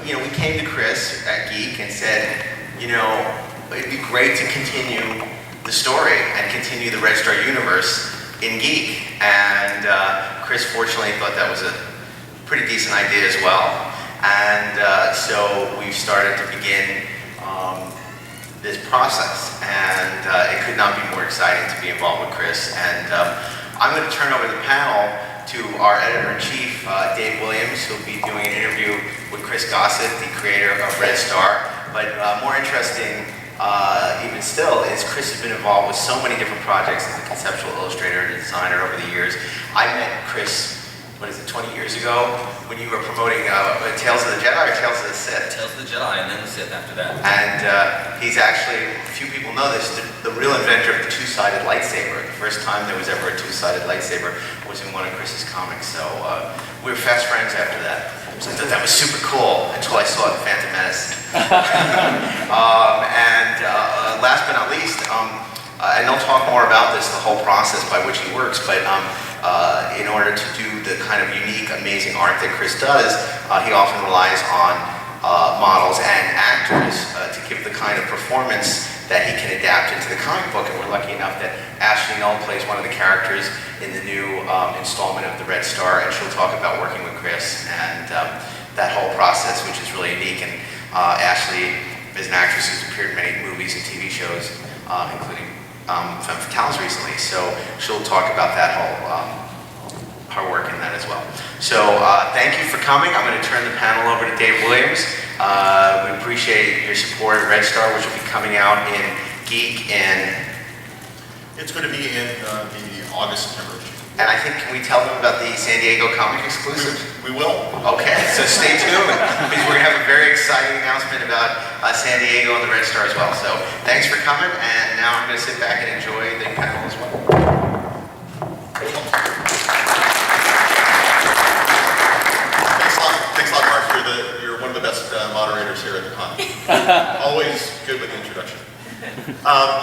You know, we came to Chris at GEEK and said, you know, it'd be great to continue the story and continue the Red Star universe in GEEK. And Chris fortunately thought that was a pretty decent idea as well. And so we started to begin this process, and it could not be more exciting to be involved with Chris. And I'm going to turn over the panel to our editor-in-chief, Dave Williams, who'll be doing an interview with Chris Gossett, the creator of Red Star. But more interesting, even still, is Chris has been involved with so many different projects as a conceptual illustrator and designer over the years. I met Chris, what is it, 20 years ago, when you were promoting Tales of the Jedi or Tales of the Sith? Tales of the Jedi, and then the Sith after that. And he's actually, few people know this, the real inventor of the two-sided lightsaber. The first time there was ever a two-sided lightsaber was in one of Chris's comics. So we were fast friends after that. So I thought that was super cool until I saw The Phantom Menace. Last but not least, and they'll talk more about this, the whole process by which he works, but in order to do the kind of unique, amazing art that Chris does, he often relies on models and actors to give the kind of performance that he can adapt into the comic book. And we're lucky enough that Ashley Null plays one of the characters in the new installment of the Red Star, and she'll talk about working with Chris and that whole process, which is really unique. And Ashley is an actress who's appeared in many movies and TV shows, including Femme Fatales recently, so she'll talk about that whole her work in that as well. So thank you for coming. I'm going to turn the panel over to Dave Williams. We appreciate your support of Red Star, which will be coming out in GEEK in... It's going to be in the August, September. And I think, can we tell them about the San Diego comic exclusive? We will. Okay, so stay tuned, because we're going to have a very exciting announcement about San Diego and the Red Star as well. So thanks for coming, and now I'm going to sit back and enjoy the panel as well. Thanks a lot, Mark. You're one of the best moderators here at the con. Always good with the introduction.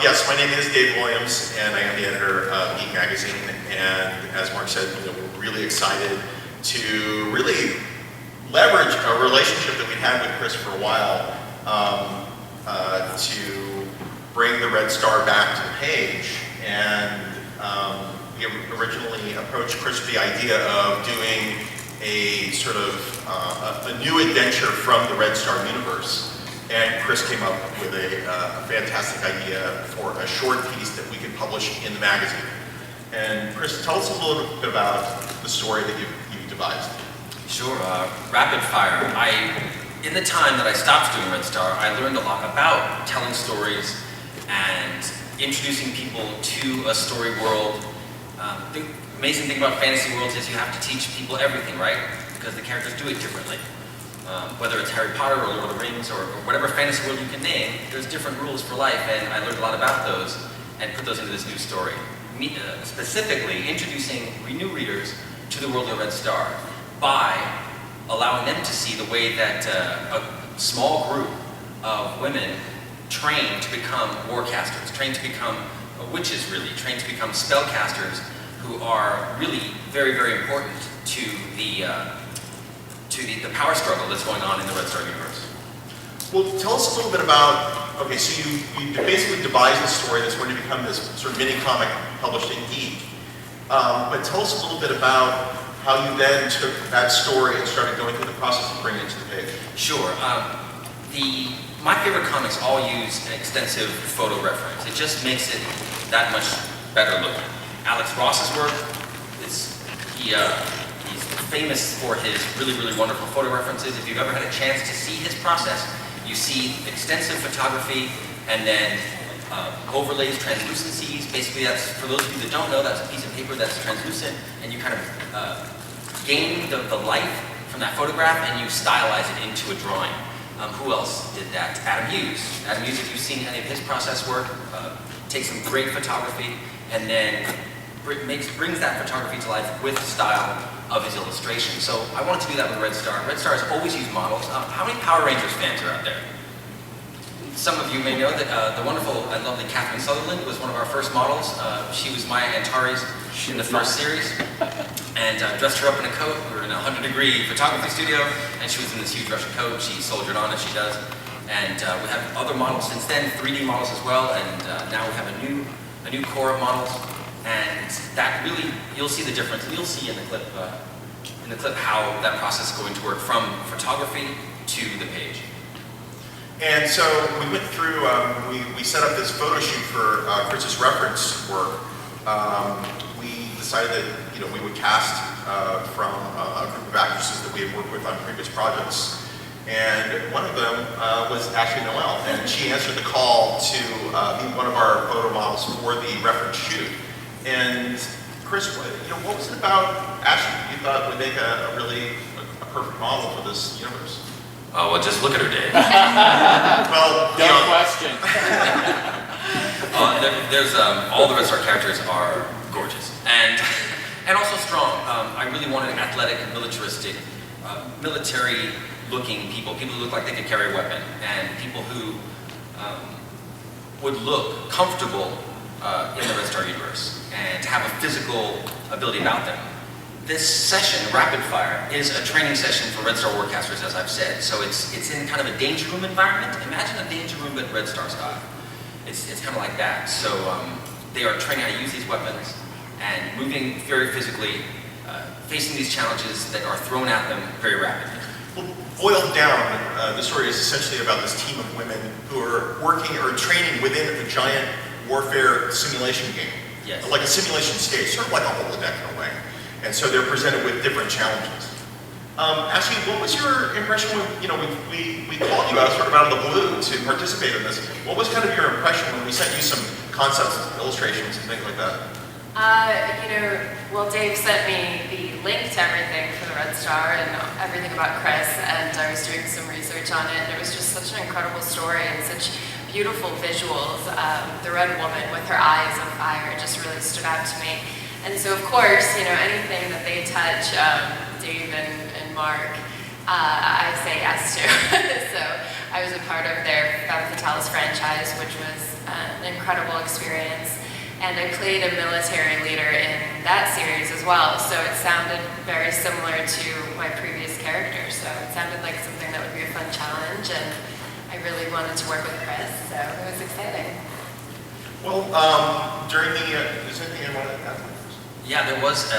Yes, my name is Dave Williams, and I am the editor of GEEK Magazine. And as Mark said, we're really excited to really leverage a relationship that we've had with Chris for a while to bring the Red Star back to the page. And we originally approached Chris with the idea of doing a sort of a new adventure from the Red Star universe. And Chris came up with a fantastic idea for a short piece that we could publish in the magazine. And Chris, tell us a little bit about the story that you devised. Sure, rapid fire. In the time that I stopped doing Red Star, I learned a lot about telling stories and introducing people to a story world. The amazing thing about fantasy worlds is you have to teach people everything, right? Because the characters do it differently. Whether it's Harry Potter or Lord of the Rings or whatever fantasy world you can name, there's different rules for life, and I learned a lot about those and put those into this new story. Specifically, introducing new readers to the world of Red Star by allowing them to see the way that a small group of women train to become warcasters, train to become witches, really, train to become spellcasters, who are really very, very important to the power struggle that's going on in the Red Star universe. Well, tell us a little bit about, okay, so you basically devised a story that's going to become this sort of mini comic published in GEEK. But tell us a little bit about how you then took that story and started going through the process of bringing it to the page. Sure. My favorite comics all use an extensive photo reference. It just makes it that much better looking. Alex Ross's work, he's famous for his really, really wonderful photo references. If you've ever had a chance to see his process, you see extensive photography and then overlays, translucencies. Basically, that's, for those of you that don't know, that's a piece of paper that's translucent, and you kind of gain the light from that photograph and you stylize it into a drawing. Who else did that? Adam Hughes. Adam Hughes, if you've seen any of his process work, takes some great photography and then brings that photography to life with the style of his illustration. So I wanted to do that with Red Star. Red Star has always used models. How many Power Rangers fans are out there? Some of you may know that the wonderful and lovely Catherine Sutherland was one of our first models. She was Maya Antares in the first series, and dressed her up in a coat. We were in a 100-degree photography studio, and she was in this huge Russian coat. She soldiered on as she does. And we have other models since then, 3D models as well, and now we have a new core of models. And that really, you'll see the difference. You'll see in the clip how that process is going to work from photography to the page. And so we went through, we set up this photo shoot for Chris's reference work. We decided that we would cast from a group of actresses that we had worked with on previous projects. And one of them was actually Noelle, and she answered the call to be one of our photo models for the reference shoot. And Chris, what was it about Ashley you thought would make a really perfect model for this universe? Oh, well, just look at her, Dave. Well, Dumb question. There's all the Red Star characters are gorgeous and also strong. I really wanted athletic, militaristic, military-looking people who look like they could carry a weapon, and people who would look comfortable in the Red Star universe and have a physical ability about them. This session, Rapid Fire, is a training session for Red Star warcasters, as I've said. So it's in kind of a danger room environment. Imagine a danger room but Red Star style. It's kind of like that. So they are training how to use these weapons and moving very physically, facing these challenges that are thrown at them very rapidly. Well, boiled down, the story is essentially about this team of women who are working or training within a giant warfare simulation game. Yes. Like a simulation stage, sort of like a holodeck in a way. And so they're presented with different challenges. Ashley, what was your impression when we called you out sort of out of the blue to participate in this? What was kind of your impression when we sent you some concepts, illustrations, and things like that? Well, Dave sent me the link to everything for the Red Star and everything about Chris, and I was doing some research on it, and it was just such an incredible story and such beautiful visuals. The red woman with her eyes on fire just really stood out to me. And so, of course, anything that they touch, Dave and Mark, I say yes to. So I was a part of their Femme Fatales franchise, which was an incredible experience. And I played a military leader in that series as well. So it sounded very similar to my previous character. So it sounded like something that would be a fun challenge. And I really wanted to work with Chris, so it was exciting. Well, during the, is there anything you want to add? Yeah, there was,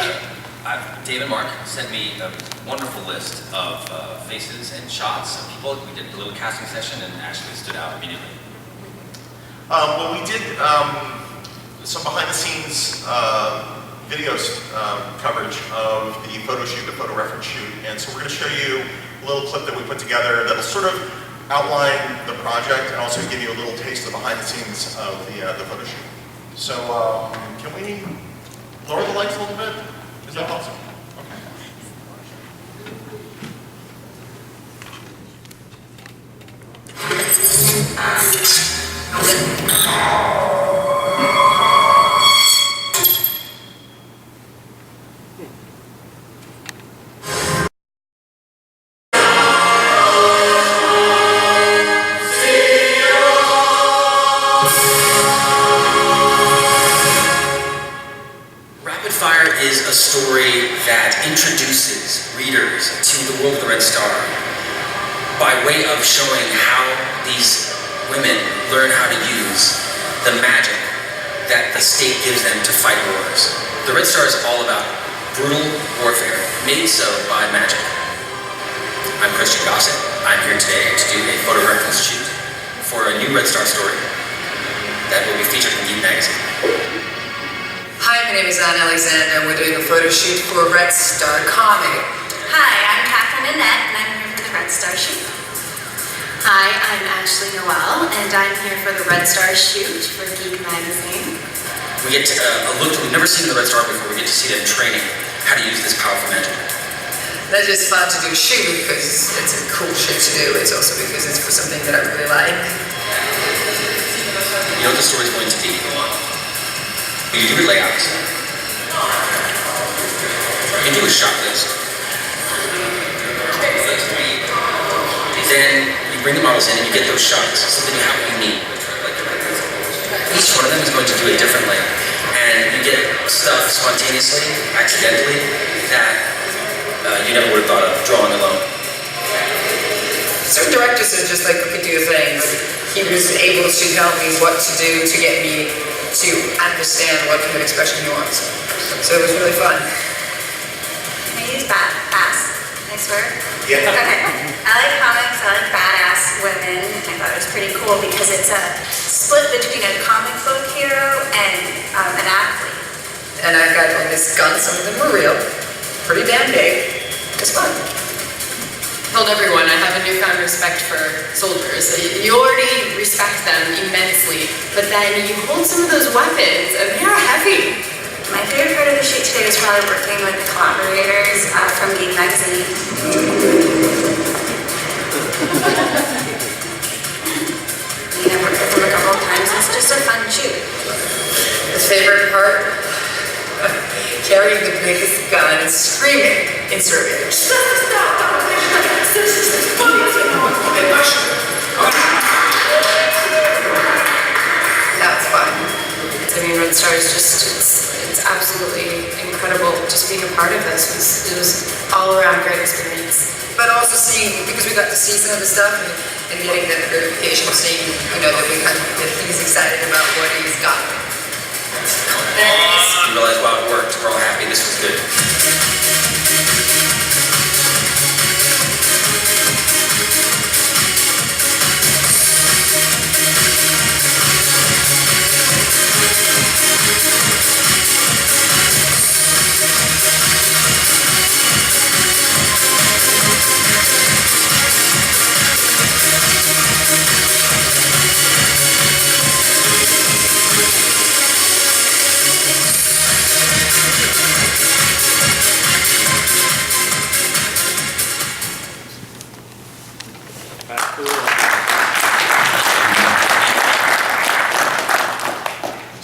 Dave and Mark sent me a wonderful list of faces and shots of people. We did a little casting session and Ashley stood out immediately. Well, we did some behind-the-scenes videos coverage of the photo shoot, the photo reference shoot, and so we're going to show you a little clip that we put together that'll sort of outline the project and also give you a little taste of the behind-the-scenes of the photo shoot. So, can we lower the lights a little bit? Is that possible? Is a story that introduces readers to the world of the Red Star by way of showing how these women learn how to use the magic that the state gives them to fight wars. The Red Star is all about brutal warfare, made so by magic. I'm Christian Gossett. I'm here today to do a photo reference shoot for a new Red Star story that will be featured in GEEK magazine. Hi, my name is Anne Alexander, and we're doing a photo shoot for Red Star Comic. Hi, I'm Catherine Annette, and I'm here for the Red Star shoot. Hi, I'm Ashley Noel, and I'm here for the Red Star shoot for GEEK magazine. We get a look that we've never seen in the Red Star before. We get to see them training how to use this powerful magic. That is fun to do shoot because it's a cool shoot to do. It's also because it's for something that I really like. You know what the story's going to be. You do a layout. You do a shot list. Then you bring the models in and you get those shots, something you have unique. Each one of them is going to do it differently. And you get stuff spontaneously, accidentally, that you never would have thought of drawing alone. Certain directors are just like, we could do a thing. He was able to tell me what to do to get me to understand what kind of expression he wants. So it was really fun. Can I use badass? Nice word? Yeah. Okay. I like comics, I like badass women. I thought it was pretty cool because it's a split between a comic book hero and an athlete. And I've got all this gun, some of them were real, pretty damn big. It's fun. Told everyone I have a newfound respect for soldiers. You already respect them immensely, but then you hold some of those weapons and they are heavy. My favorite part of the shoot today was probably working with the collaborators from GEEK magazine. I've worked with them a couple of times. It's just a fun shoot. His favorite part? Carrying the biggest gun and screaming in Serbian. That was fun. I mean, Red Star is just, it's absolutely incredible just being a part of this. It was all around great experience. But also seeing, because we got to see some of the stuff and getting that gratification of seeing, that we kind of, that he's excited about what he's got. You realize, wow, it worked. We're all happy. This was good.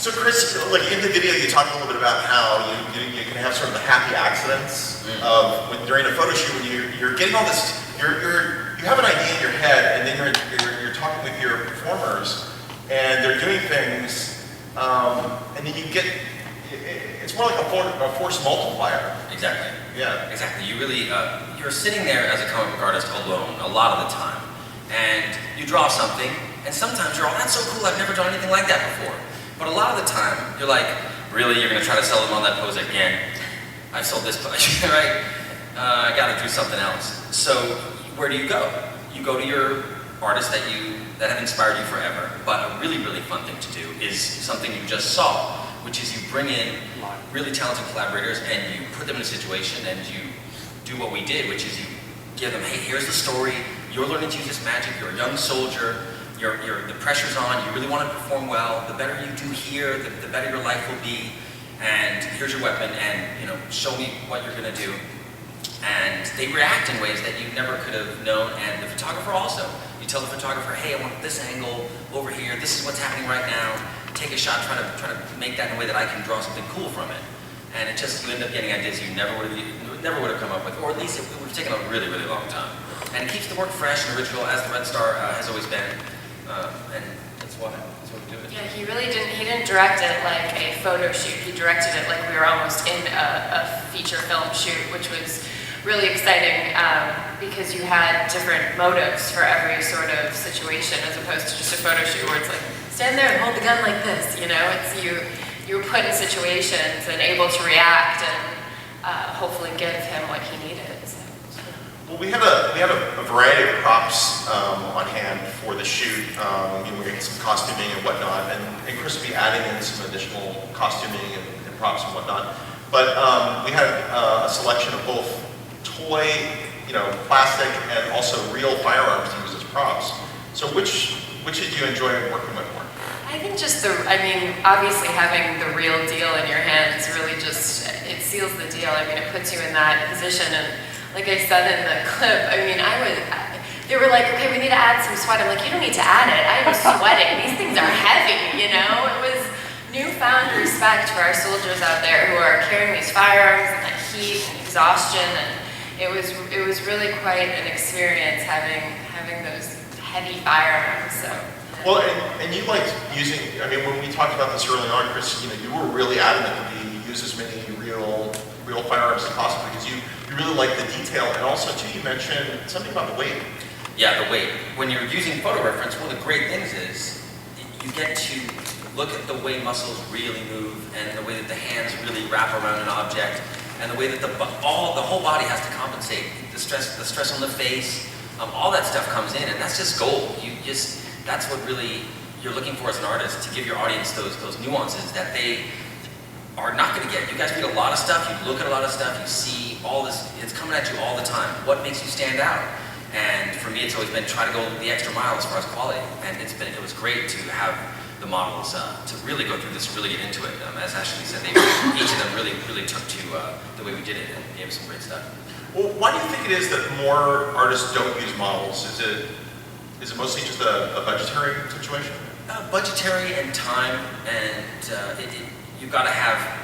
So Chris, like in the video, you talked a little bit about how you can have sort of the happy accidents of when during a photo shoot when you're getting all this, you have an idea in your head, and then you're talking with your performers, and they're doing things, and then you get it's more like a force multiplier. Exactly. Yeah. Exactly. You really, you're sitting there as a comic book artist alone a lot of the time, and you draw something, and sometimes you're all, that's so cool, I've never drawn anything like that before. But a lot of the time, you're like, really, you're gonna try to sell them on that pose again? I've sold this pose, right? I gotta do something else. So, where do? You go to your artists that have inspired you forever. But a really, really fun thing to do is something you just saw, which is you bring in really talented collaborators and you put them in a situation and you do what we did, which is you give them, hey, here's the story, you're learning to use this magic, you're a young soldier, the pressure's on, you really want to perform well, the better you do here, the better your life will be, and here's your weapon, and show me what you're going to do. And they react in ways that you never could have known, and the photographer also. You tell the photographer, hey, I want this angle over here, this is what's happening right now, take a shot, try to make that in a way that I can draw something cool from it. And it just, you end up getting ideas you never would have come up with, or at least it would have taken a really, really long time. And it keeps the work fresh and original, as the Red Star has always been. And that's why we do it. Yeah, he didn't direct it like a photo shoot. He directed it like we were almost in a feature film shoot, which was really exciting because you had different motives for every sort of situation as opposed to just a photo shoot where it's like, stand there and hold the gun like this, It's you were put in situations and able to react and hopefully give him what he needed. Well, we had a variety of props on hand for the shoot. We had some costuming and whatnot, and Chris will be adding in some additional costuming and props and whatnot. But we had a selection of both toy, plastic, and also real firearms to use as props. So which did you enjoy working with more? I think just obviously having the real deal in your hands really just, it seals the deal. It puts you in that position. And like I said in the clip, they were like, okay, we need to add some sweat. I'm like, you don't need to add it. I am sweating. These things are heavy, It was newfound respect for our soldiers out there who are carrying these firearms and the heat and exhaustion. And it was really quite an experience having those heavy firearms. So. Well, and you liked using, I mean, when we talked about this early on, Chris, you were really adamant that we use as many real firearms as possible because you really like the detail. And also, too, you mentioned something about the weight. Yeah, the weight. When you're using photo reference, one of the great things is you get to look at the way muscles really move and the way that the hands really wrap around an object and the way that the whole body has to compensate. The stress on the face, all that stuff comes in, and that's just gold. That's what really you're looking for as an artist, to give your audience those nuances that they are not going to get. You guys read a lot of stuff, you look at a lot of stuff, you see all this, it's coming at you all the time. What makes you stand out? And for me, it's always been try to go the extra mile as far as quality. And it was great to have the models to really go through this, really get into it. As Ashley said, each of them really took to the way we did it and gave us some great stuff. Well, why do you think it is that more artists don't use models? Is it mostly just a budgetary situation? Budgetary and time, and you've got to have.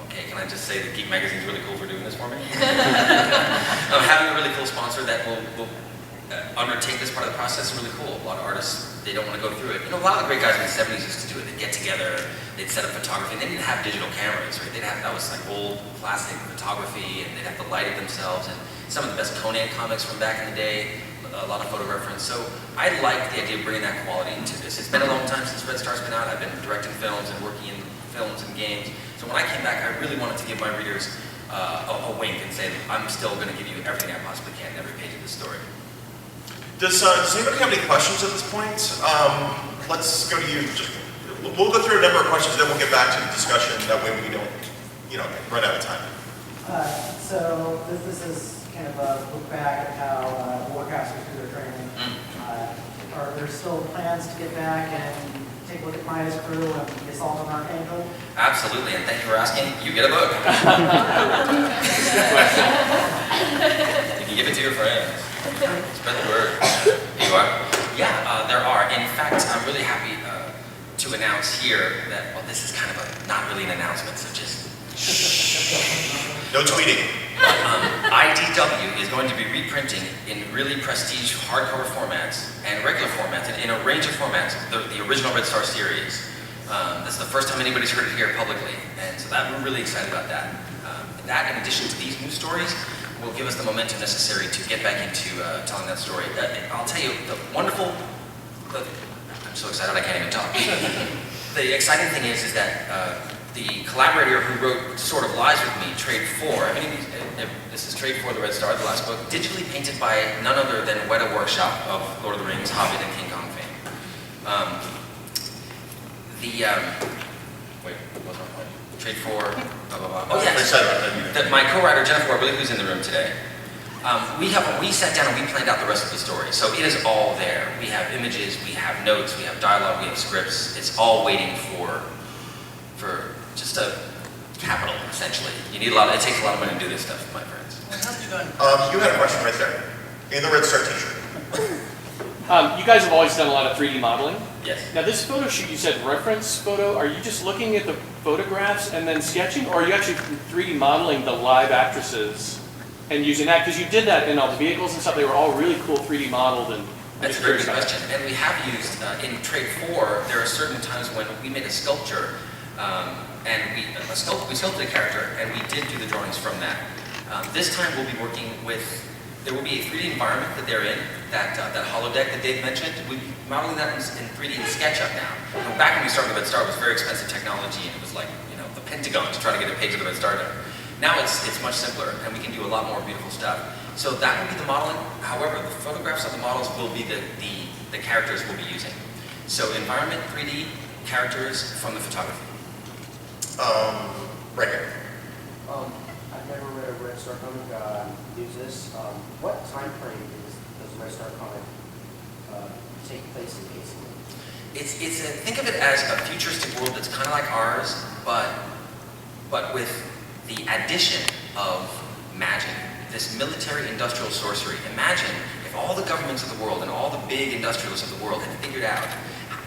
Okay, can I just say that Geek Magazine is really cool for doing this for me? Having a really cool sponsor that will undertake this part of the process is really cool. A lot of artists, they don't want to go through it. A lot of the great guys in the 70s used to do it. They'd get together, they'd set up photography, and they didn't have digital cameras, right? That was like old plastic photography, and they'd have to light it themselves, and some of the best Conan comics from back in the day, a lot of photo reference. So I like the idea of bringing that quality into this. It's been a long time since Red Star's been out. I've been directing films and working in films and games. So when I came back, I really wanted to give my readers a wink and say, I'm still going to give you everything I possibly can in every page of this story. Does anybody have any questions at this point? Let's go to you. We'll go through a number of questions, then we'll get back to the discussion. That way we don't, run out of time. So this is kind of a look back at how warcasters do their training. Are there still plans to get back and take a look at Maya's crew and the assault on Archangel? Absolutely, and thank you for asking. You get a book. You can give it to your friends. Spread the word. Here you are. Yeah, there are. In fact, I'm really happy to announce here that, well, this is kind of not really an announcement, so just No tweeting. IDW is going to be reprinting in really prestige hardcover formats and regular formats, and in a range of formats, the original Red Star series. This is the first time anybody's heard it here publicly, and so we're really excited about that. That, in addition to these new stories, will give us the momentum necessary to get back into telling that story. I'll tell you, I'm so excited I can't even talk. The exciting thing is that the collaborator who wrote Sort of Lies with me, Trade 4, this is Trade 4, the Red Star, the last book, digitally painted by none other than Weta Workshop of Lord of the Rings, Hobbit, and King Kong fame. Wait, what was my point? Trade 4, blah, blah, blah. Oh, yes. My co-writer, Jennifer, I believe, who's in the room today. We sat down and we planned out the rest of the story. So it is all there. We have images, we have notes, we have dialogue, we have scripts. It's all waiting for just a capital, essentially. It takes a lot of money to do this stuff, my friends. You had a question right there. In the Red Star t-shirt. You guys have always done a lot of 3D modeling. Yes. Now this photo shoot, you said reference photo. Are you just looking at the photographs and then sketching, or are you actually 3D modeling the live actresses and using that? Because you did that in all the vehicles and stuff. They were all really cool 3D modeled. And that's a very good question. And we have used, in Trade 4, there are certain times when we made a sculpture, and we sculpted a character, and we did do the drawings from that. This time we'll be working with, there will be a 3D environment that they're in, that holodeck that Dave mentioned. We're modeling that in 3D in SketchUp now. Back when we started Red Star, it was very expensive technology, and it was like, the Pentagon to try to get a page of the Red Star done. Now it's much simpler, and we can do a lot more beautiful stuff. So that will be the modeling. However, the photographs of the models will be the characters we'll be using. So environment, 3D, characters from the photography. Right here. I've never read a Red Star comic. Use this. What time frame does Red Star comic take place in, basically? Think of it as a futuristic world that's kind of like ours, but with the addition of magic, this military industrial sorcery. Imagine if all the governments of the world and all the big industrialists of the world had figured out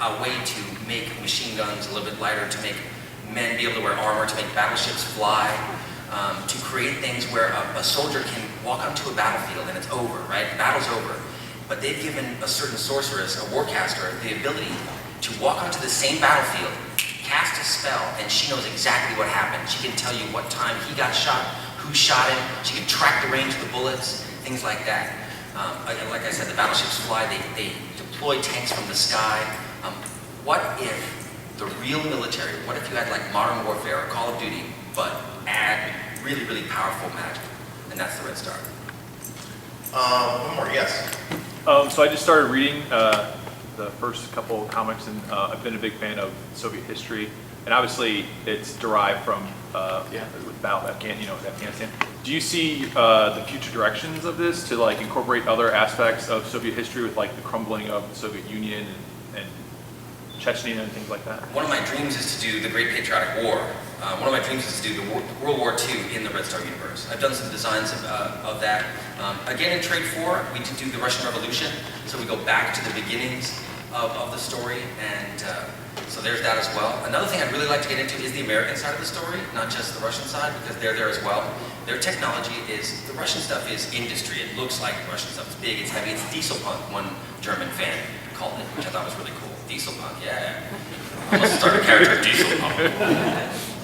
a way to make machine guns a little bit lighter, to make men be able to wear armor, to make battleships fly, to create things where a soldier can walk onto a battlefield and it's over, right? The battle's over. but they've given a certain sorceress, a warcaster, the ability to walk onto the same battlefield, cast a spell, and she knows exactly what happened. She can tell you what time he got shot, who shot him, she can track the range of the bullets, things like that. Like I said, the battleships fly, they deploy tanks from the sky. What if the real military, what if you had like Modern Warfare or Call of Duty, but add really, really powerful magic? And that's the Red Star. One more, yes. So I just started reading the first couple of comics, and I've been a big fan of Soviet history, and obviously it's derived from with battle Afghanistan. Do you see the future directions of this to like incorporate other aspects of Soviet history with like the crumbling of the Soviet Union and Chechnya and things like that? One of my dreams is to do the Great Patriotic War. One of my dreams is to do the World War II in the Red Star universe. I've done some designs of that. Again, in Trade 4, we did do the Russian Revolution, so we go back to the beginnings of the story, and so there's that as well. Another thing I'd really like to get into is the American side of the story, not just the Russian side, because they're there as well. Their technology is, the Russian stuff is industry. It looks like Russian stuff. It's big, it's heavy, it's diesel punk, one German fan called it, which I thought was really cool. Diesel punk, yeah. I almost started a character, diesel punk.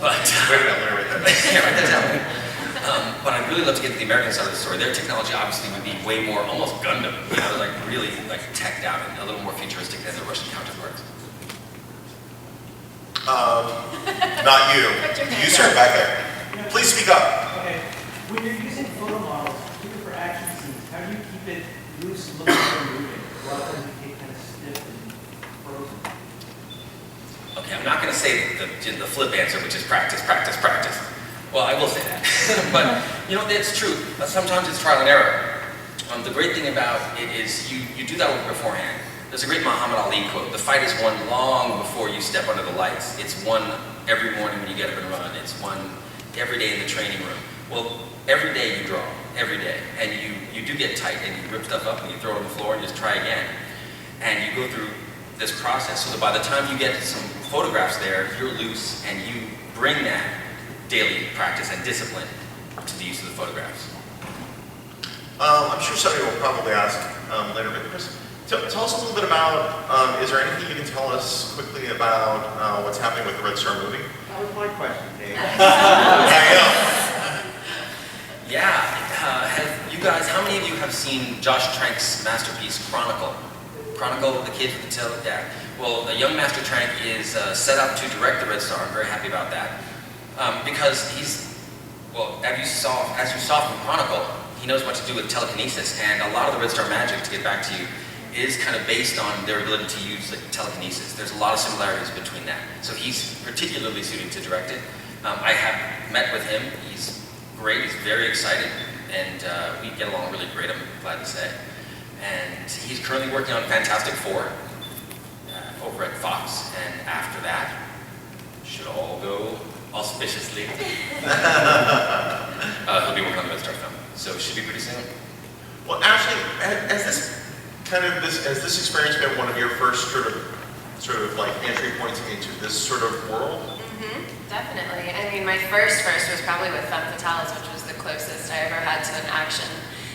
But, Wait a minute, let me write that down. yeah, write that down. But I'd really love to get to the American side of the story. Their technology obviously would be way more, almost Gundam, you know, like really like teched out and a little more futuristic than the Russian counterparts. Not you. You, sir, back there. Please speak up. Okay, when you're using photo models, particularly for action scenes, how do you keep it loose, looking and moving, rather than get kind of stiff and frozen? Okay, I'm not going to say the flip answer, which is practice, practice, practice. Well, I will say that. But, you know, it's true. Sometimes it's trial and error. The great thing about it is you do that work beforehand. There's a great Muhammad Ali quote: the fight is won long before you step under the lights. It's won every morning when you get up and run. It's won every day in the training room. Well, every day you draw, every day. And you do get tight and you rip stuff up and you throw it on the floor and just try again. And you go through this process so that by the time you get some photographs there, you're loose and you bring that daily practice and discipline to the use of the photographs. I'm sure somebody will probably ask later, but Chris, tell us a little bit about, is there anything you can tell us quickly about what's happening with the Red Star movie? That was my question, Dave. Yeah, have you guys, how many of you have seen Josh Trank's masterpiece, Chronicle? Chronicle, the kid with the tail, yeah. Well, the young Master Trank is set up to direct the Red Star. I'm very happy about that. Because he's, well, as you saw from Chronicle, he knows what to do with telekinesis, and a lot of the Red Star magic, to get back to you, is kind of based on their ability to use like, telekinesis. There's a lot of similarities between that. So he's particularly suited to direct it. I have met with him. He's great. He's very excited, and we get along really great, I'm glad to say. And he's currently working on Fantastic Four over at Fox, and after that, should all go auspiciously, he'll be working on the Red Star film. So it should be pretty soon. Well, actually, has this experience been one of your first sort of like entry points into this sort of world? Definitely. I mean, my first was probably with Femme Fatales, which was the closest I ever had to an action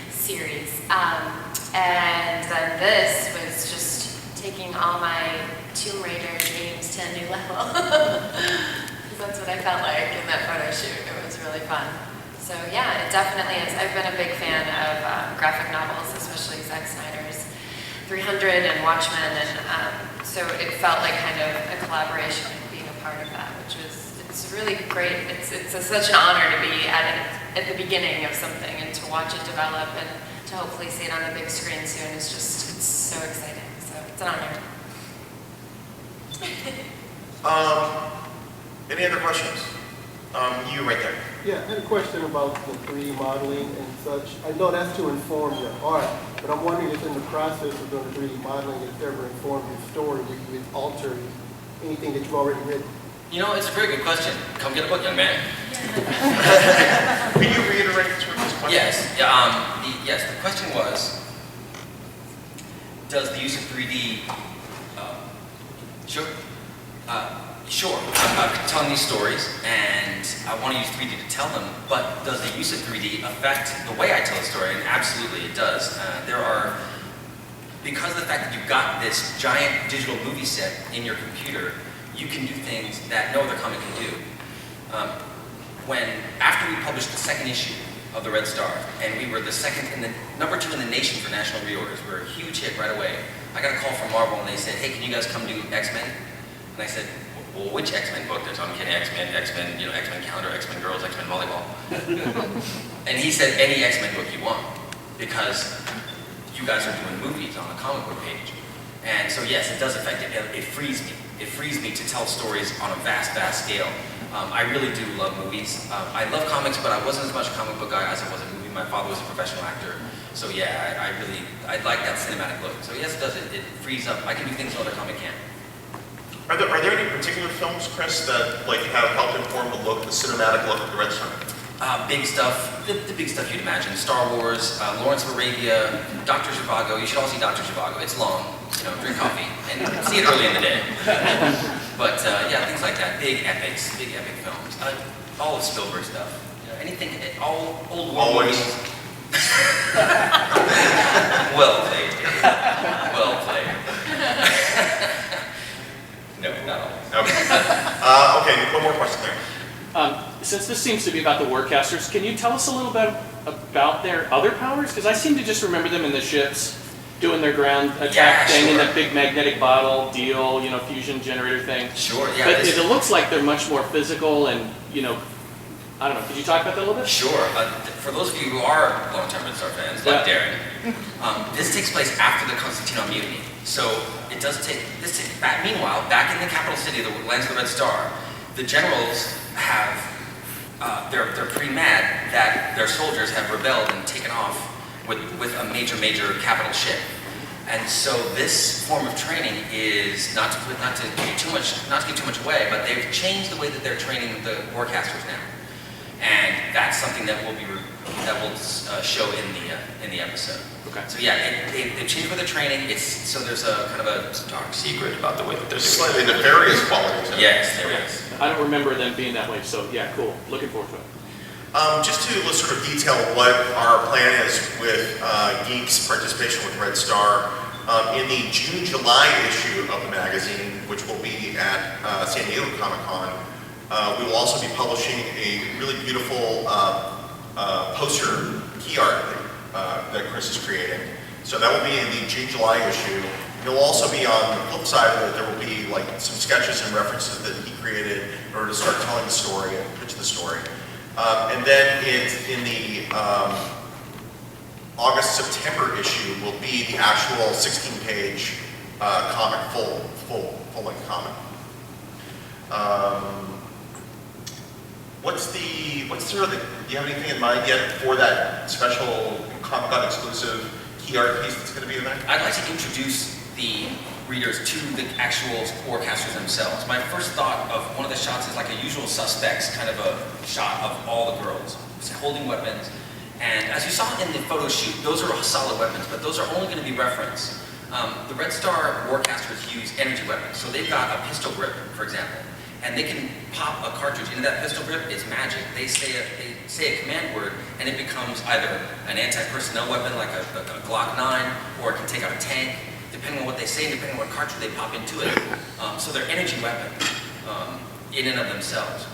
series. And then this was just taking all my Tomb Raider dreams to a new level. That's what I felt like in that photo shoot. It was really fun. So yeah, it definitely is. I've been a big fan of graphic novels, especially Zack Snyder's 300 and Watchmen, and so it felt like kind of a collaboration and being a part of that, which was, it's really great. It's such an honor to be at the beginning of something and to watch it develop and to hopefully see it on the big screen soon. It's so exciting. So it's an honor. Any other questions? You right there. Yeah, I had a question about the 3D modeling and such. I know that's to inform your art, but I'm wondering if in the process of doing the 3D modeling, it's ever informed your story, where you would alter anything that you've already written. You know, it's a very good question. Come get a book, young man. Can you reiterate this question? Yes. Yes, the question was, does the use of 3D, sure. Sure, I'm telling these stories, and I want to use 3D to tell them, but does the use of 3D affect the way I tell a story? And absolutely it does. There are because of the fact that you've got this giant digital movie set in your computer, you can do things that no other comic can do. After we published the second issue of the Red Star, and we were number 2 in the nation for national reorders, we were a huge hit right away. I got a call from Marvel and they said, hey, can you guys come do X-Men? And I said, well, which X-Men book? I'm kidding, X-Men, X-Men Calendar, X-Men Girls, X-Men Volleyball. And he said, any X-Men book you want, because you guys are doing movies on a comic book page. And so yes, it does affect it. It frees me. It frees me to tell stories on a vast, vast scale. I really do love movies. I love comics, but I wasn't as much a comic book guy as I was a movie. My father was a professional actor. So yeah, I like that cinematic look. So yes, it does. It frees up. I can do things no other comic can. Are there any particular films, Chris, that have helped inform the cinematic look of the Red Star? Big stuff, the big stuff you'd imagine. Star Wars, Lawrence of Arabia, Dr. Zhivago. You should all see Dr. Zhivago. It's long, drink coffee, and see it early in the day. But yeah, things like that. Big epic films. All of Spielberg stuff. Anything, all old war movies. Well played, Dave. Well played. No, not all. Okay, one more question there. Since this seems to be about the Warcasters, can you tell us a little bit about their other powers? Because I seem to just remember them in the ships, doing their ground attack thing in that big magnetic bottle deal, fusion generator thing. Sure, yeah. But it looks like they're much more physical and, I don't know. Could you talk about that a little bit? Sure. For those of you who are long-term Red Star fans, like Darren, this takes place after the Constantino mutiny. So it does take meanwhile, back in the capital city, the lands of the Red Star, the generals have they're pretty mad that their soldiers have rebelled and taken off with a major capital ship. And so this form of training is not to give too much away, but they've changed the way that they're training the Warcasters now. And that's something that will show in the episode. Okay. So yeah, they've changed with the training. So there's a kind of a dark secret about the way that they're doing Slightly nefarious qualities. Yes, there is. I don't remember them being that way, so yeah, cool. Looking forward to it. Just to sort of detail what our plan is with GEEK's participation with Red Star, in the June-July issue of the magazine, which will be at San Diego Comic-Con, we will also be publishing a really beautiful poster key art that Chris is creating. So that will be in the June-July issue. It'll also be on the flip side of it, there will be some sketches and references that he created in order to start telling the story and pitch the story. And then in the August-September issue will be the actual 16-page comic, full-length comic. Do you have anything in mind yet for that special Comic-Con exclusive key art piece that's going to be in there? I'd like to introduce the readers to the actual Warcasters themselves. My first thought of one of the shots is like a Usual Suspects kind of a shot of all the girls holding weapons. And as you saw in the photo shoot, those are solid weapons, but those are only going to be reference. The Red Star Warcasters use energy weapons, so they've got a pistol grip, for example, and they can pop a cartridge into that pistol grip. It's magic. They say a command word, and it becomes either an anti-personnel weapon like a Glock 9, or it can take out a tank, depending on what they say, depending on what cartridge they pop into it. So they're energy weapons in and of themselves.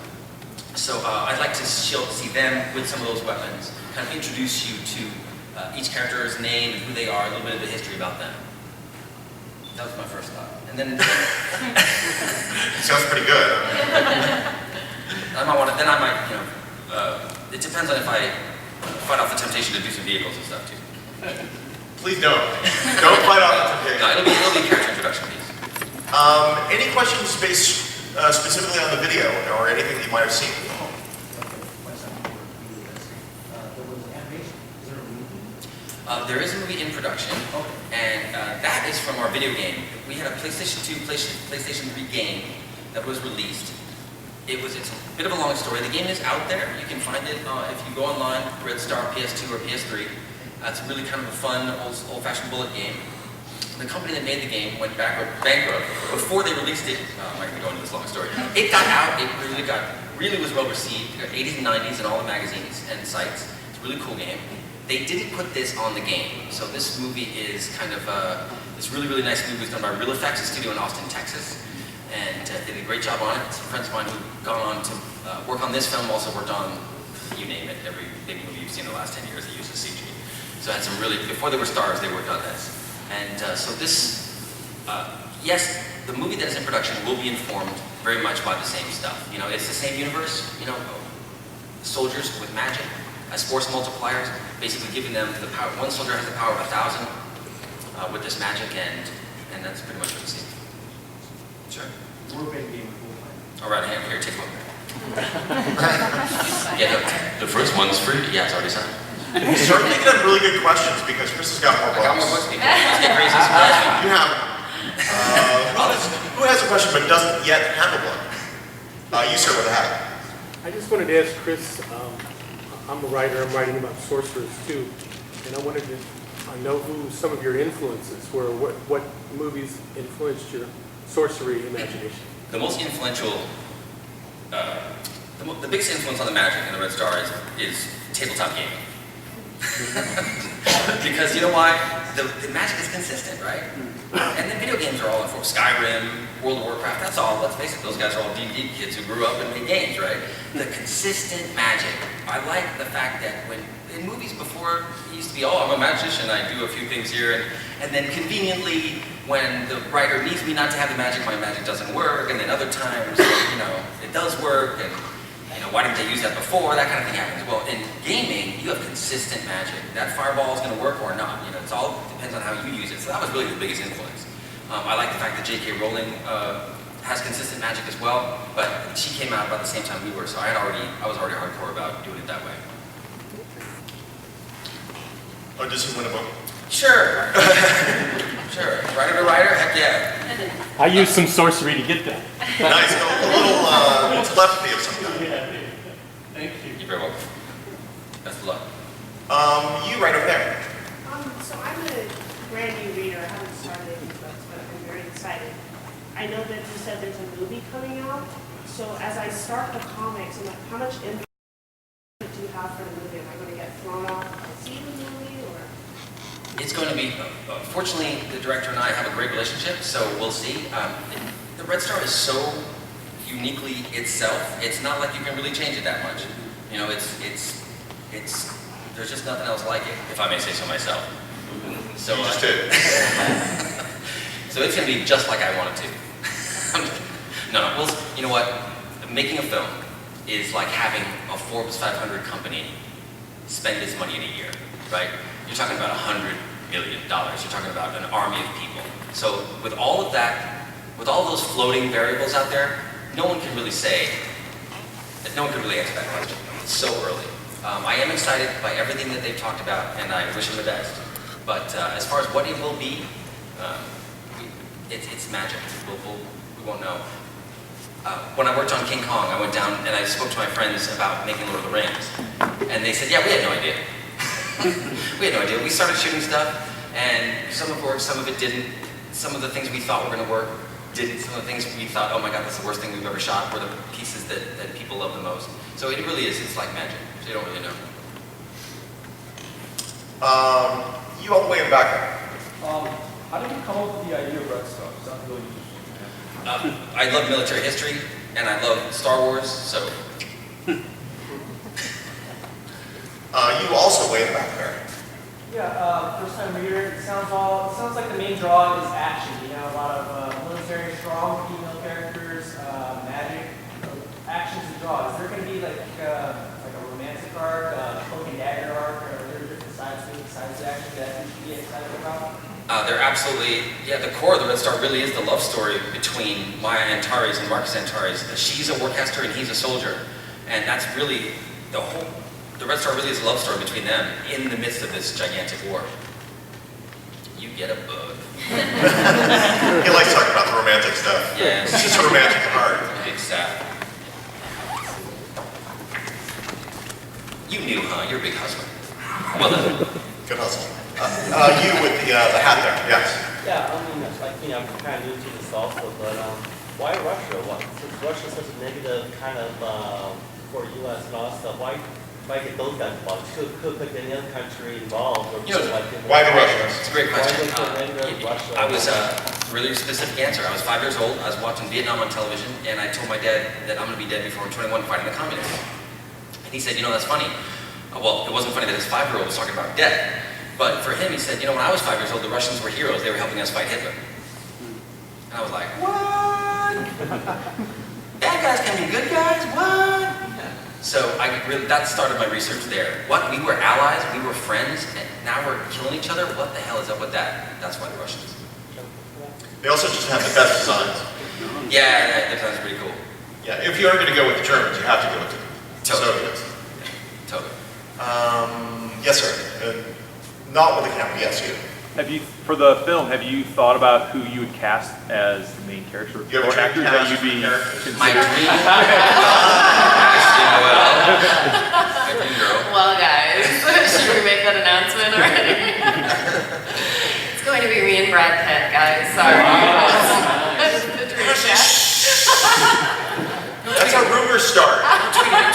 So I'd like to see them with some of those weapons, kind of introduce you to each character's name and who they are, a little bit of the history about them. That was my first thought. And then Sounds pretty good. it depends on if I fight off the temptation to do some vehicles and stuff too. Please don't. Don't fight off the temptation. No, it'll be a character introduction piece. Any questions specifically on the video or anything that you might have seen? There is a movie in production, and that is from our video game. We had a PlayStation 2, PlayStation 3 game that was released. It's a bit of a long story. The game is out there. You can find it if you go online, Red Star PS2 or PS3. It's really kind of a fun, old-fashioned bullet game. The company that made the game went bankrupt before they released it. I'm not going to go into this long story. It got out. It really was well received. It got 80s and 90s in all the magazines and sites. It's a really cool game. they didn't put this on the game. So this movie is kind of this really, really nice movie was done by Real Effects, a studio in Austin, Texas. And they did a great job on it. Some friends of mine who've gone on to work on this film also worked on, you name it, every big movie you've seen in the last 10 years that uses CG. So I had some really, before they were stars, they worked on this. And so this, yes, the movie that is in production will be informed very much by the same stuff. You know, it's the same universe, you know, soldiers with magic as force multipliers, basically giving them the power. One soldier has the power of 1,000 with this magic, and that's pretty much what you see. Sure. We're a big game of pool. All right, here, take a look. Yeah, the first one's free. Yeah, it's already signed. Certainly get really good questions because Chris has got more I got more books. books, people. Let's get crazy. Surprise me. You have. Who has a question but doesn't yet have a book? You sir with a hat. I just wanted to ask Chris, I'm a writer, I'm writing about sorcerers too, and I wanted to know who some of your influences were, what movies influenced your sorcery imagination. The most influential, the biggest influence on the magic in the Red Star is tabletop gaming. Because you know why? The magic is consistent, right? And the video games are all informed. Skyrim, World of Warcraft, that's all, let's face it, those guys are all D&D kids who grew up and made games, right? The consistent magic. I like the fact that when, in movies before, it used to be, oh, I'm a magician, I do a few things here, and then conveniently, when the writer needs me not to have the magic, my magic doesn't work, and then other times, you know, it does work, and you know, why didn't they use that before? That kind of thing happens. Well, in gaming, you have consistent magic. That fireball is going to work or not. You know, it's all depends on how you use it. So that was really the biggest influence. I like the fact that J.K. Rowling has consistent magic as well, but she came out about the same time we were, so I was already hardcore about doing it that way. Oh, does he win a book? Sure. Sure. Writer to writer, heck yeah. I used some sorcery to get that. Nice. A little telepathy of some kind. Thank you. You're very welcome. Best of luck. You right over there. So I'm a brand new reader. I haven't started these books, but I'm very excited. I know that you said there's a movie coming out. So as I start the comics, I'm like, how much input do you have for the movie? Am I going to get thrown off if I see the movie, or? It's going to be, fortunately, the director and I have a great relationship, so we'll see. The Red Star is so uniquely itself, it's not like you can really change it that much. You know, there's just nothing else like it, if I may say so myself. So, You just did. so it's going to be just like I want it to. No, well, you know what? Making a film is like having a Forbes 500 company spend its money in a year, right? You're talking about $100 million. You're talking about an army of people. So with all of that, with all those floating variables out there, no one can really say, no one can really answer that question. It's so early. I am excited by everything that they've talked about, and I wish them the best. But as far as what it will be, it's magic. We won't know. When I worked on King Kong, I went down and I spoke to my friends about making Lord of the Rings. And they said, yeah, we had no idea. We had no idea. We started shooting stuff, and some of it worked, some of it didn't. Some of the things we thought were going to work didn't. Some of the things we thought, oh my God, that's the worst thing we've ever shot, were the pieces that people love the most. So it really is, it's like magic. So you don't really know. You all the way in the back. How did you come up with the idea of Red Star? Is that really interesting? I love military history, and I love Star Wars, so. You also way in the back there. Yeah, first time reader, it sounds like the main draw is action, you know, a lot of military, strong female characters, magic, action's the draw. Is there going to be like a romantic arc, cloak and dagger arc, or are there different sides to it besides the action that we should be excited about? They're absolutely, yeah, the core of the Red Star really is the love story between Maya Antares and Marcus Antares. She's a warcaster and he's a soldier. And that's really the Red Star really is a love story between them in the midst of this gigantic war. You get a bug. He likes talking about the romantic stuff. Yeah. It's just a romantic heart. Exactly. You knew, huh? You're a big hustler. Well done. Good hustle. You with the hat there, yes. Yeah, I mean, I'm kind of new to this also, but why Russia? Since Russia's such a negative kind of for U.S. and all that stuff, why Why get those guys involved? Could put any other country involved, or You know, like why the Russians? It's a great question. Russia? I was a really specific answer. I was 5 years old. I was watching Vietnam on television, and I told my dad that I'm going to be dead before I'm 21 fighting the communists. And he said, you know, that's funny. Well, it wasn't funny that his 5-year-old was talking about death. But for him, he said, you know, when I was 5 years old, the Russians were heroes. They were helping us fight Hitler. And I was like, what? Bad guys can be good guys? What? So that started my research there. What? We were allies, we were friends, and now we're killing each other? What the hell is up with that? That's why the Russians. They also just have the best designs. Yeah, that sounds pretty cool. Yeah, if you are going to go with the Germans, you have to go with the Soviets. Totally. Yes, sir. Not with the camera. Yes, you. Have you, for the film, have you thought about who you would cast as the main character? You have a or actors that you'd be My dream. My dream girl. Well, guys, should we make that announcement already? It's going to be me and Brad Pitt, guys. Sorry. The dream cast. That's how rumors start. Tweeting.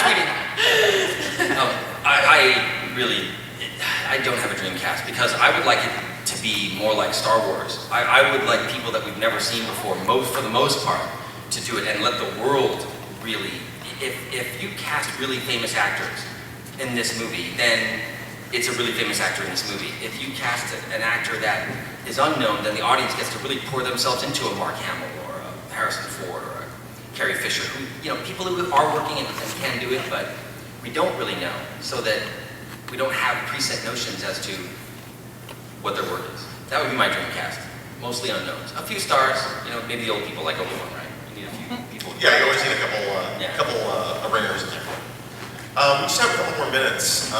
I don't have a dream cast because I would like it to be more like Star Wars. I would like people that we've never seen before, for the most part, to do it and let the world really. If you cast really famous actors in this movie, then it's a really famous actor in this movie. If you cast an actor that is unknown, then the audience gets to really pour themselves into a Mark Hamill or a Harrison Ford or a Carrie Fisher, who, you know, people who are working and can do it, but we don't really know, so that we don't have preset notions as to what their work is. That would be my dream cast. Mostly unknowns. A few stars, you know, maybe the old people like Obi-Wan, right? You need a few people. Yeah, you always need a couple ringers in there. We just have a couple more minutes.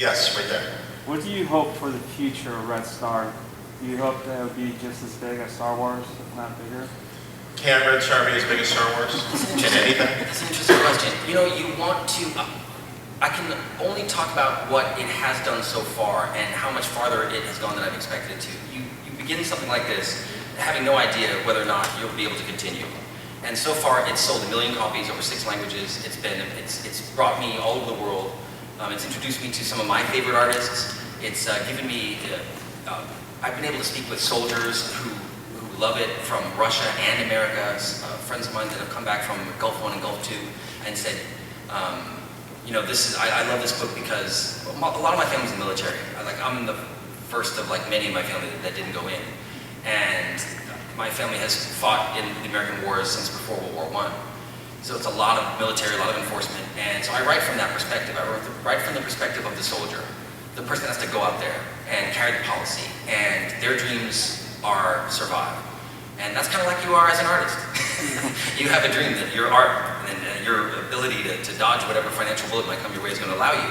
Yes, right there. What do you hope for the future of Red Star? Do you hope that it will be just as big as Star Wars, if not bigger? Can Red Star be as big as Star Wars? Can anything? That's an interesting question. You know, you want to. I can only talk about what it has done so far and how much farther it has gone than I've expected it to. You begin something like this having no idea whether or not you'll be able to continue. And so far, it's sold 1 million copies over 6 languages. It's brought me all over the world. It's introduced me to some of my favorite artists. It's given me. I've been able to speak with soldiers who love it from Russia and America. Friends of mine that have come back from Gulf 1 and Gulf 2 and said. You know, I love this book because a lot of my family's in the military. I'm the first of many of my family that didn't go in. And my family has fought in the American wars since before World War I. So it's a lot of military, a lot of enforcement. And so I write from that perspective. I write from the perspective of the soldier, the person that has to go out there and carry the policy. And their dreams are survive. And that's kind of like you are as an artist. You have a dream that your art and your ability to dodge whatever financial bullet might come your way is going to allow you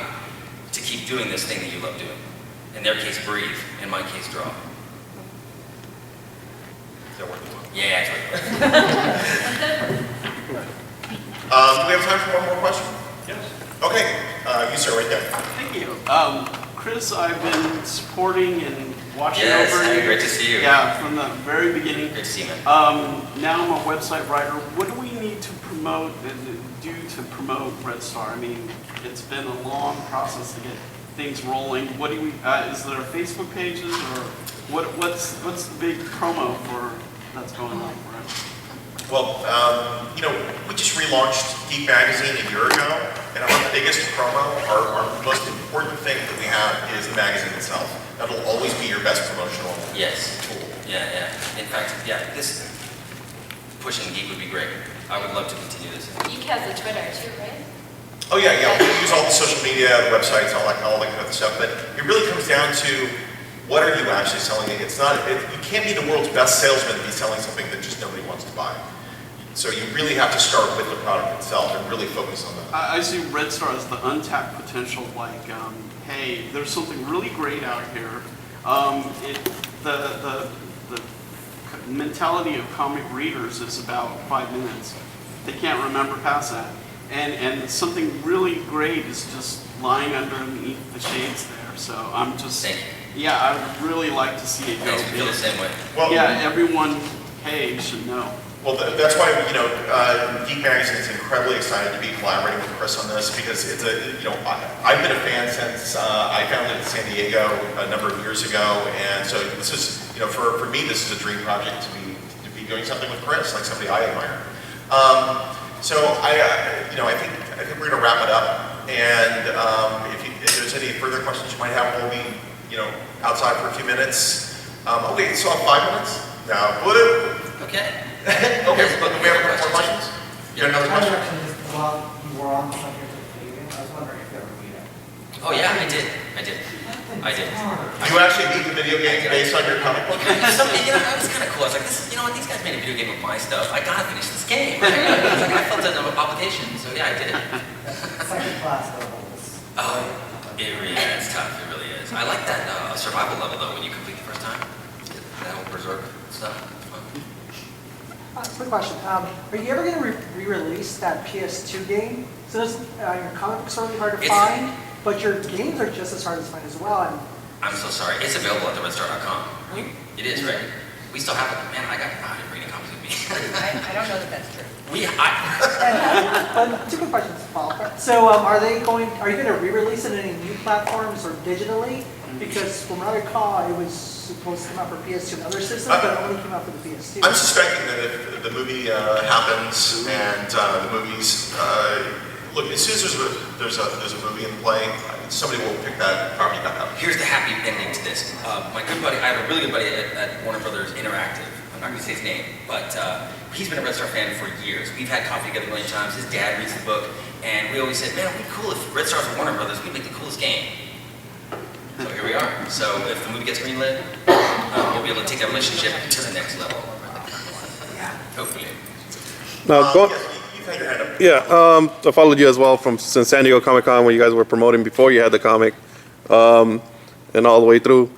to keep doing this thing that you love doing. In their case, breathe. In my case, draw. Is that working well? Yeah, it's working. Do we have time for one more question? Yes. Okay, you sir, right there. Thank you. Chris, I've been supporting and watching yes, over you. Great to see you. Yeah, from the very beginning. Great to see you, man. Now I'm a website writer. What do we need to promote and do to promote Red Star? I mean, it's been a long process to get things rolling. What do we? Is there Facebook pages or what's the big promo for that's going on for it? Well, you know, we just relaunched GEEK magazine a year ago, and our biggest promo, our most important thing that we have is the magazine itself. That'll always be your best promotional tool. Yeah. In fact, this pushing GEEK would be great. I would love to continue this. GEEK has a Twitter too, right? Oh yeah. We use all the social media, the websites, all that kind of stuff. But it really comes down to what are you actually selling? It's not. You can't be the world's best salesman and be selling something that just nobody wants to buy. So you really have to start with the product itself and really focus on that. I see Red Star as the untapped potential, hey, there's something really great out here. The mentality of comic readers is about 5 minutes. They can't remember past that. And something really great is just lying underneath the shades there. So I'm just, yeah, I would really like to see it go. Thanks, we feel the same way. Well, yeah, everyone, hey, should know. Well, that's why, Geek Magazine is incredibly excited to be collaborating with Chris on this, because it's I've been a fan since I found it in San Diego a number of years ago, and so this is, for me, this is a dream project to be doing something with Chris, like somebody I admire. So I think we're gonna wrap it up, and if there's any further questions you might have, we'll be, outside for a few minutes. Okay, so 5 minutes? No, Okay. Okay, but we have more questions? You have another question? While you were on the subject of dating, I was wondering if there were meeting. Oh yeah, I did. You actually beat the video game based on your comic book? That was kind of cool. I was like, these guys made a video game of my stuff. I gotta finish this game. I felt an obligation, so yeah, I did it. Second class levels. Oh, it really is tough. It really is. I like that survival level though when you complete the first time. That whole berserk stuff. Quick question. Are you ever going to re-release that PS2 game? So those, your comic books are really hard to find, but your games are just as hard to find as well. And I'm so sorry. It's available at theredstar.com. It is, right? We still have it. Man, I got 5 reading copies with me. I don't know that that's true. Two quick questions to follow up. So are you going to re-release it in any new platforms or digitally? Because from what I recall, it was supposed to come out for PS2 and other systems, but it only came out for the PS2. I'm suspecting that if the movie happens and the movies, look, as soon as there's a movie in play, somebody will pick that property back up. Here's the happy ending to this. My good buddy, I have a really good buddy at Warner Brothers Interactive. I'm not going to say his name, but he's been a Red Star fan for years. We've had coffee together a million times. His dad reads the book, and we always said, man, it'd be cool if Red Stars were Warner Brothers, we'd make the coolest game. So here we are. So if the movie gets greenlit, we'll be able to take that relationship to the next level. Hopefully. I followed you as well from San Diego Comic Con when you guys were promoting before you had the comic, and all the way through.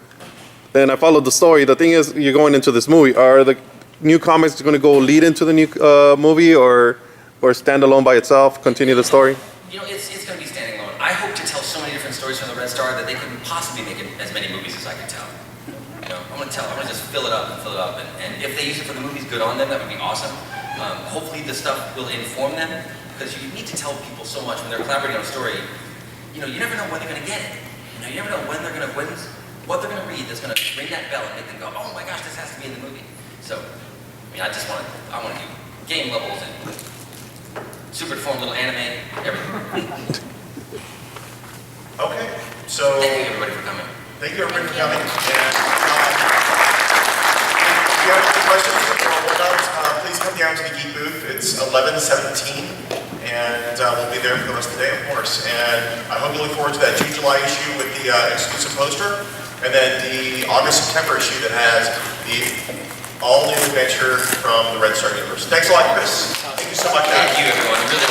And I followed the story. The thing is, you're going into this movie. Are the new comics going to go lead into the new movie, or stand alone by itself, continue the story? It's going to be standing alone. I hope to tell so many different stories from the Red Star that they couldn't possibly make as many movies as I could tell. I'm going to just fill it up, and if they use it for the movies, good on them. That would be awesome. Hopefully the stuff will inform them, because you need to tell people so much when they're collaborating on a story. You never know when they're going to get it. You never know what they're going to read that's going to ring that bell and make them go, oh my gosh, this has to be in the movie. So, I want to do game levels and super deformed little anime, everything. Okay, so thank you everybody for coming. Thank you everybody for coming. And if you have any questions or whatnot, please come down to the Geek booth. It's 1117, and we'll be there for the rest of the day, of course. And I hope you look forward to that June-July issue with the exclusive poster, and then the August-September issue that has the all-new adventure from the Red Star universe. Thanks a lot, Chris. Thank you so much. Thank you, everyone. Really,